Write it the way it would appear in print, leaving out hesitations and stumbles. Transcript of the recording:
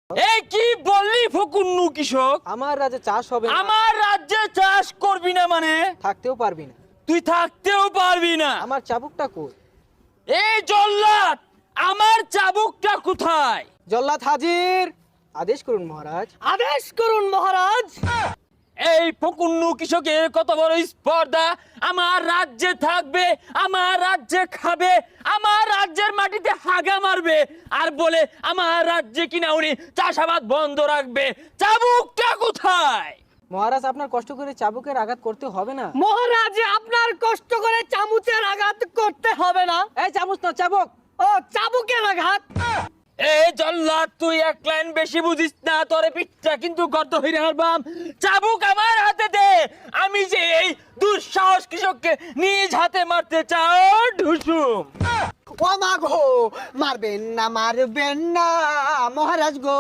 এই কি বললি ফকুন্নু কৃষক? আমার রাজ্যে চাষ হবে না। আমার রাজ্যে চাষ করবি না মানে? থাকতেও পারবি না। তুই থাকতেও পারবি না। আমার চাবুকটা কই? এই জল্লাদ, আমার চাবুকটা কোথায়? জল্লাদ হাজির। আদেশ করুন মহারাজ। আদেশ করুন মহারাজ। এই ফকুন্নু কৃষকের কত বড় স্পর্ধা! আমার রাজ্যে থাকবে, আমার রাজ্যে খাবে, আমার রাজ্যের মাটিতে হাগা মারবে, আর বলে আমার রাজ্যে কিনা উনি চাষাবাদ বন্ধ রাখবে। চাবুকটা কোথায়? মহারাজ আপনার কষ্ট করে চাবুকের আঘাত করতে হবে না। মহারাজ আপনার কষ্ট করে চামচের আঘাত করতে হবে না। এই চামচ না চাবুক। ও চাবুকের আঘাত। এই জল্লাদ, তুই এক লাইন বেশি বুঝিস না, তোরে পিঠটা কিন্তু গর্ত হইরে হারবাম। চাবুক আমার হাতে দে। আমি যে এই দুঃসাহস কৃষককে নিজ হাতে মারতে চাও ঢুসুম। ও মা গো, মারবেন না মহারাজ গো।